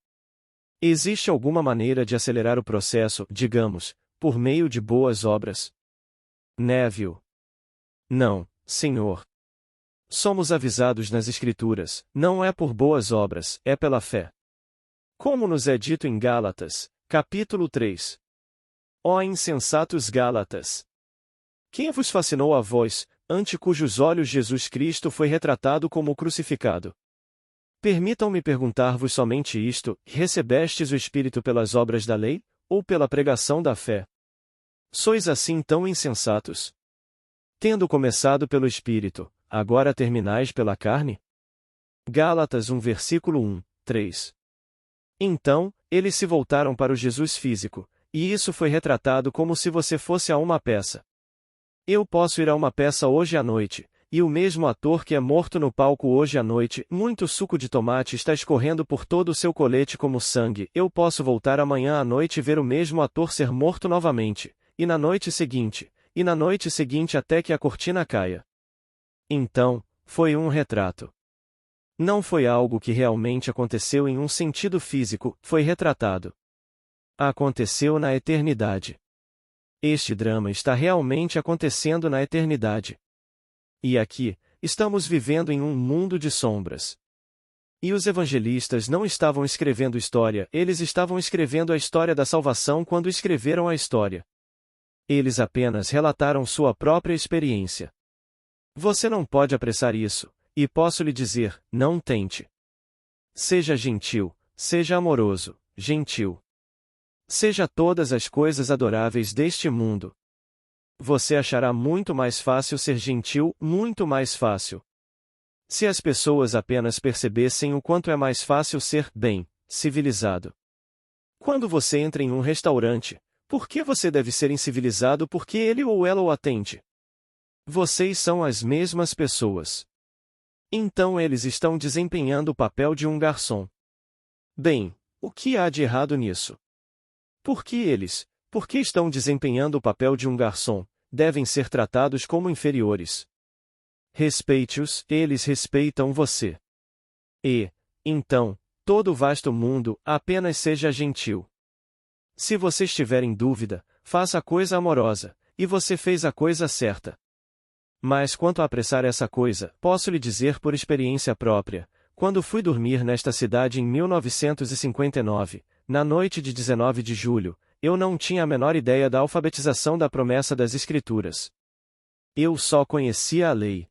existe alguma maneira de acelerar o processo, digamos, por meio de boas obras? Neville: não, senhor. Somos avisados nas Escrituras, não é por boas obras, é pela fé. Como nos é dito em Gálatas, capítulo 3. Ó insensatos Gálatas! Quem vos fascinou a vós, ante cujos olhos Jesus Cristo foi retratado como crucificado? Permitam-me perguntar-vos somente isto: recebestes o Espírito pelas obras da lei, ou pela pregação da fé? Sois assim tão insensatos? Tendo começado pelo Espírito, agora terminais pela carne? Gálatas 1 versículo 1, 3. Então, eles se voltaram para o Jesus físico, e isso foi retratado como se você fosse a uma peça. Eu posso ir a uma peça hoje à noite, e o mesmo ator que é morto no palco hoje à noite, muito suco de tomate está escorrendo por todo o seu colete como sangue. Eu posso voltar amanhã à noite e ver o mesmo ator ser morto novamente, e na noite seguinte até que a cortina caia. Então, foi um retrato. Não foi algo que realmente aconteceu em um sentido físico, foi retratado. Aconteceu na eternidade. Este drama está realmente acontecendo na eternidade. E aqui, estamos vivendo em um mundo de sombras. E os evangelistas não estavam escrevendo história, eles estavam escrevendo a história da salvação quando escreveram a história. Eles apenas relataram sua própria experiência. Você não pode apressar isso, e posso lhe dizer, não tente. Seja gentil, seja amoroso, gentil. Seja todas as coisas adoráveis deste mundo. Você achará muito mais fácil ser gentil, muito mais fácil. Se as pessoas apenas percebessem o quanto é mais fácil ser, bem, civilizado. Quando você entra em um restaurante, por que você deve ser incivilizado porque ele ou ela o atende? Vocês são as mesmas pessoas. Então eles estão desempenhando o papel de um garçom. Bem, o que há de errado nisso? Porque estão desempenhando o papel de um garçom, devem ser tratados como inferiores. Respeite-os, eles respeitam você. E, então, todo o vasto mundo, apenas seja gentil. Se você estiver em dúvida, faça a coisa amorosa, e você fez a coisa certa. Mas quanto a apressar essa coisa, posso lhe dizer por experiência própria, quando fui dormir nesta cidade em 1959, na noite de 19 de julho, eu não tinha a menor ideia da alfabetização da promessa das Escrituras. Eu só conhecia a lei.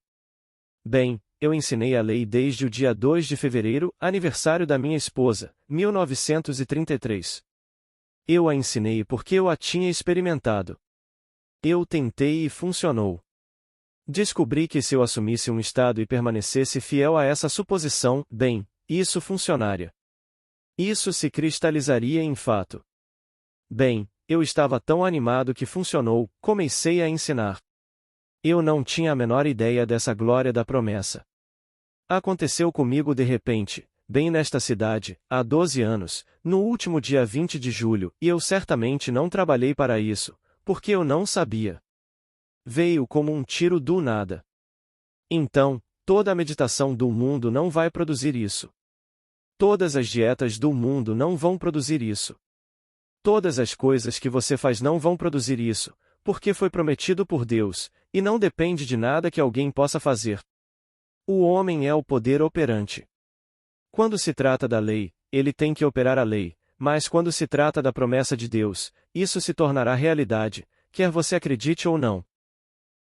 Bem, eu ensinei a lei desde o dia 2 de fevereiro, aniversário da minha esposa, 1933. Eu a ensinei porque eu a tinha experimentado. Eu tentei e funcionou. Descobri que se eu assumisse um estado e permanecesse fiel a essa suposição, bem, isso funcionaria. Isso se cristalizaria em fato. Bem, eu estava tão animado que funcionou, comecei a ensinar. Eu não tinha a menor ideia dessa glória da promessa. Aconteceu comigo de repente, bem nesta cidade, há 12 anos, no último dia 20 de julho, e eu certamente não trabalhei para isso, porque eu não sabia. Veio como um tiro do nada. Então, toda a meditação do mundo não vai produzir isso. Todas as dietas do mundo não vão produzir isso. Todas as coisas que você faz não vão produzir isso, porque foi prometido por Deus, e não depende de nada que alguém possa fazer. O homem é o poder operante. Quando se trata da lei, ele tem que operar a lei, mas quando se trata da promessa de Deus, isso se tornará realidade, quer você acredite ou não.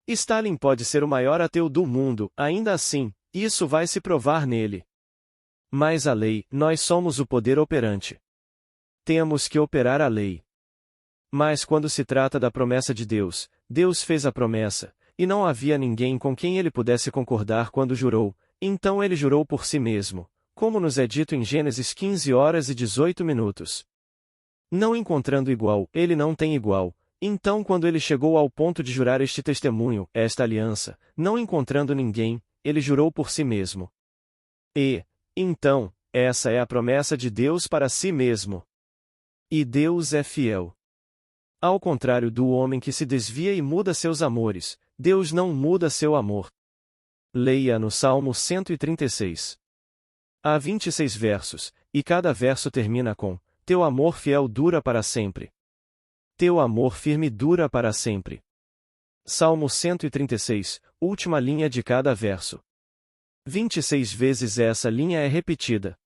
Stalin pode ser o maior ateu do mundo, ainda assim, isso vai se provar nele. Mas a lei, nós somos o poder operante. Temos que operar a lei. Mas quando se trata da promessa de Deus, Deus fez a promessa, e não havia ninguém com quem ele pudesse concordar quando jurou, então ele jurou por si mesmo, como nos é dito em Gênesis 15h18. Não encontrando igual, ele não tem igual, então quando ele chegou ao ponto de jurar este testemunho, esta aliança, não encontrando ninguém, ele jurou por si mesmo. E, então, essa é a promessa de Deus para si mesmo. E Deus é fiel. Ao contrário do homem que se desvia e muda seus amores, Deus não muda seu amor. Leia no Salmo 136. Há 26 versos, e cada verso termina com: Teu amor fiel dura para sempre. Teu amor firme dura para sempre. Salmo 136, última linha de cada verso. 26 vezes essa linha é repetida.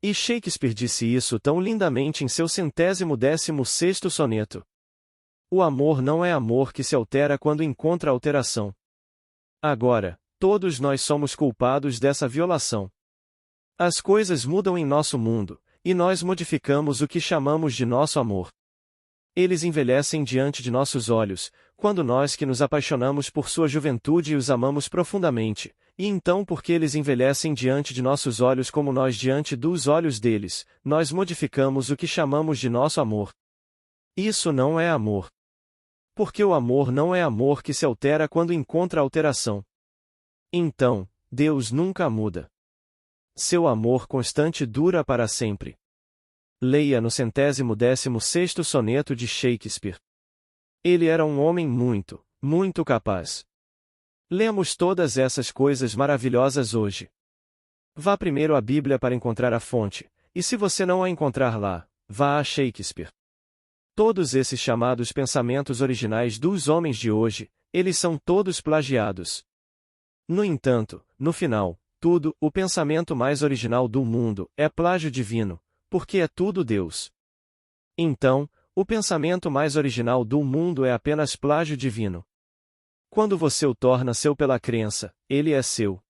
E Shakespeare disse isso tão lindamente em seu 116º soneto. O amor não é amor que se altera quando encontra alteração. Agora, todos nós somos culpados dessa violação. As coisas mudam em nosso mundo, e nós modificamos o que chamamos de nosso amor. Eles envelhecem diante de nossos olhos, quando nós que nos apaixonamos por sua juventude e os amamos profundamente, e então porque eles envelhecem diante de nossos olhos como nós diante dos olhos deles, nós modificamos o que chamamos de nosso amor. Isso não é amor. Porque o amor não é amor que se altera quando encontra alteração. Então, Deus nunca muda. Seu amor constante dura para sempre. Leia no 116º soneto de Shakespeare. Ele era um homem muito, muito capaz. Lemos todas essas coisas maravilhosas hoje. Vá primeiro à Bíblia para encontrar a fonte, e se você não a encontrar lá, vá a Shakespeare. Todos esses chamados pensamentos originais dos homens de hoje, eles são todos plagiados. No entanto, no final, tudo, o pensamento mais original do mundo, é plágio divino, porque é tudo Deus. Então, o pensamento mais original do mundo é apenas plágio divino. Quando você o torna seu pela crença, ele é seu.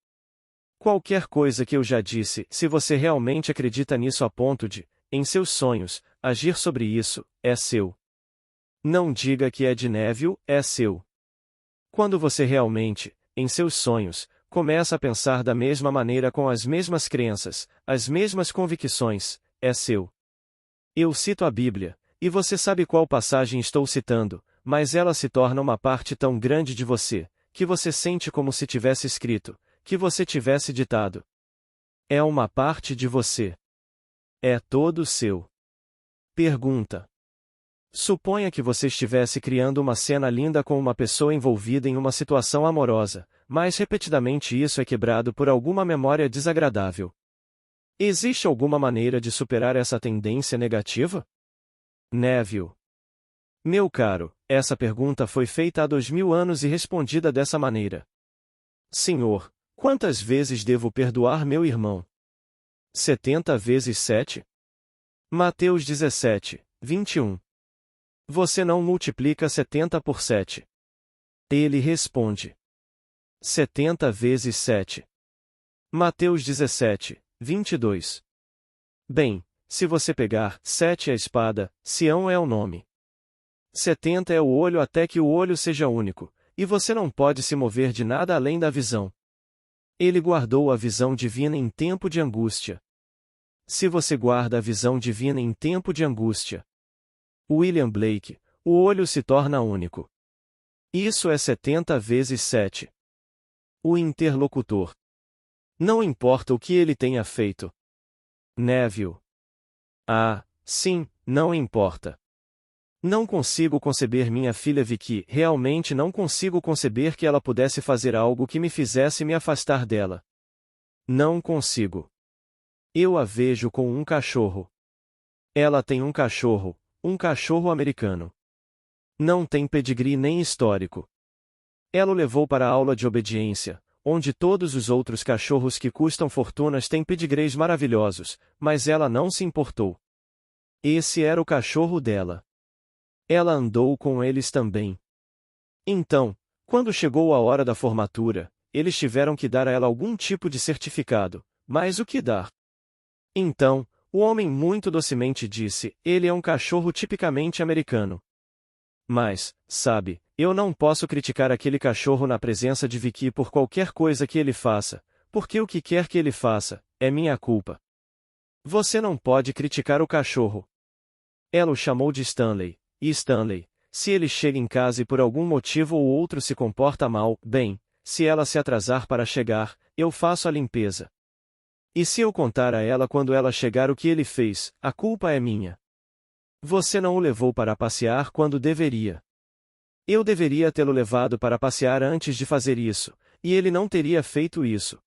Qualquer coisa que eu já disse, se você realmente acredita nisso a ponto de, em seus sonhos, agir sobre isso, é seu. Não diga que é de Neville, é seu. Quando você realmente, em seus sonhos, começa a pensar da mesma maneira com as mesmas crenças, as mesmas convicções, é seu. Eu cito a Bíblia, e você sabe qual passagem estou citando, mas ela se torna uma parte tão grande de você, que você sente como se tivesse escrito, que você tivesse ditado. É uma parte de você. É todo seu. Pergunta. Suponha que você estivesse criando uma cena linda com uma pessoa envolvida em uma situação amorosa, mas repetidamente isso é quebrado por alguma memória desagradável. Existe alguma maneira de superar essa tendência negativa? Neville. Meu caro, essa pergunta foi feita há 2000 anos e respondida dessa maneira. Senhor, quantas vezes devo perdoar meu irmão? 70 vezes 7? Mateus 17, 21. Você não multiplica 70 por 7. Ele responde. 70 vezes 7. Mateus 17, 22. Bem, se você pegar 7 é a espada, Sião é o nome. 70 é o olho até que o olho seja único, e você não pode se mover de nada além da visão. Ele guardou a visão divina em tempo de angústia. Se você guarda a visão divina em tempo de angústia, William Blake, o olho se torna único. Isso é 70 vezes 7. O interlocutor. Não importa o que ele tenha feito. Neville. Ah, sim, não importa. Não consigo conceber minha filha Vicky, realmente não consigo conceber que ela pudesse fazer algo que me fizesse me afastar dela. Não consigo. Eu a vejo com um cachorro. Ela tem um cachorro americano. Não tem pedigree nem histórico. Ela o levou para a aula de obediência, onde todos os outros cachorros que custam fortunas têm pedigrees maravilhosos, mas ela não se importou. Esse era o cachorro dela. Ela andou com eles também. Então, quando chegou a hora da formatura, eles tiveram que dar a ela algum tipo de certificado, mas o que dar? Então, o homem muito docemente disse, ele é um cachorro tipicamente americano. Mas, sabe, eu não posso criticar aquele cachorro na presença de Vicky por qualquer coisa que ele faça, porque o que quer que ele faça, é minha culpa. Você não pode criticar o cachorro. Ela o chamou de Stanley, e Stanley, se ele chega em casa e por algum motivo ou outro se comporta mal, bem, se ela se atrasar para chegar, eu faço a limpeza. E se eu contar a ela quando ela chegar o que ele fez, a culpa é minha. Você não o levou para passear quando deveria. Eu deveria tê-lo levado para passear antes de fazer isso, e ele não teria feito isso.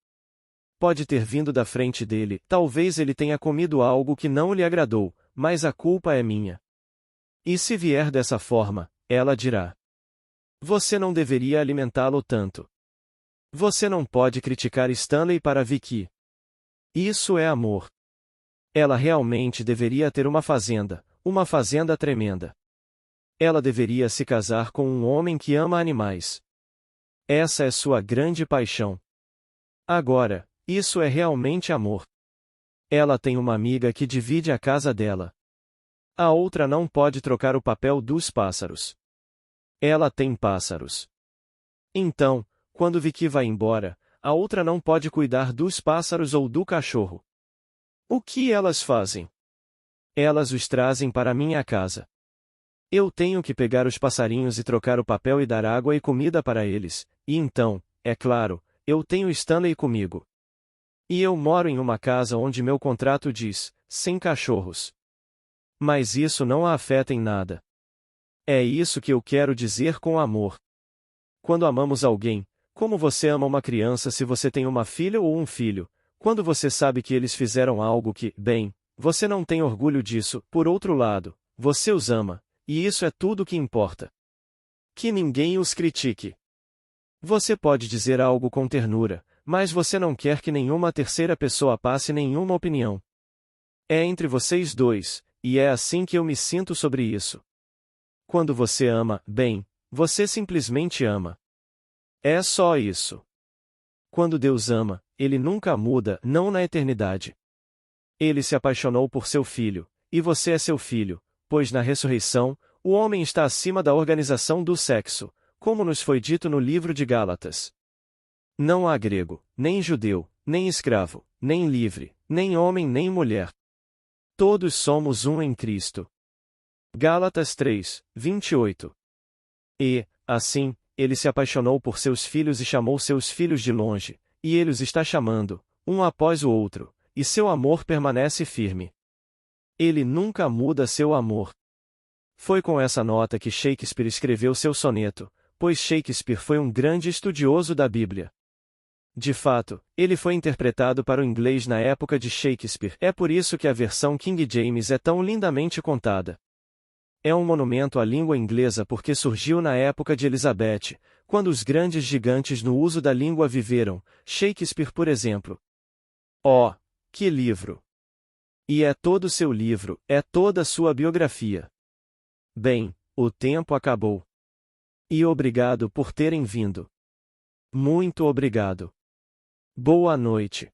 Pode ter vindo da frente dele, talvez ele tenha comido algo que não lhe agradou, mas a culpa é minha. E se vier dessa forma, ela dirá: você não deveria alimentá-lo tanto. Você não pode criticar Stanley para Vicky. Isso é amor. Ela realmente deveria ter uma fazenda tremenda. Ela deveria se casar com um homem que ama animais. Essa é sua grande paixão. Agora, isso é realmente amor. Ela tem uma amiga que divide a casa dela. A outra não pode trocar o papel dos pássaros. Ela tem pássaros. Então, quando Vicky vai embora, a outra não pode cuidar dos pássaros ou do cachorro. O que elas fazem? Elas os trazem para minha casa. Eu tenho que pegar os passarinhos e trocar o papel e dar água e comida para eles, e então, é claro, eu tenho Stanley comigo. E eu moro em uma casa onde meu contrato diz, sem cachorros. Mas isso não a afeta em nada. É isso que eu quero dizer com amor. Quando amamos alguém, como você ama uma criança se você tem uma filha ou um filho, quando você sabe que eles fizeram algo que, bem, você não tem orgulho disso, por outro lado, você os ama, e isso é tudo que importa. Que ninguém os critique. Você pode dizer algo com ternura, mas você não quer que nenhuma terceira pessoa passe nenhuma opinião. É entre vocês dois, e é assim que eu me sinto sobre isso. Quando você ama, bem, você simplesmente ama. É só isso. Quando Deus ama, Ele nunca muda, não na eternidade. Ele se apaixonou por seu filho, e você é seu filho, pois na ressurreição, o homem está acima da organização do sexo, como nos foi dito no livro de Gálatas. Não há grego, nem judeu, nem escravo, nem livre, nem homem nem mulher. Todos somos um em Cristo. Gálatas 3, 28. E, assim, ele se apaixonou por seus filhos e chamou seus filhos de longe, e ele os está chamando, um após o outro, e seu amor permanece firme. Ele nunca muda seu amor. Foi com essa nota que Shakespeare escreveu seu soneto, pois Shakespeare foi um grande estudioso da Bíblia. De fato, ele foi interpretado para o inglês na época de Shakespeare, é por isso que a versão King James é tão lindamente contada. É um monumento à língua inglesa porque surgiu na época de Elizabeth, quando os grandes gigantes no uso da língua viveram, Shakespeare por exemplo. Oh, que livro! E é todo seu livro, é toda sua biografia. Bem, o tempo acabou. E obrigado por terem vindo. Muito obrigado. Boa noite.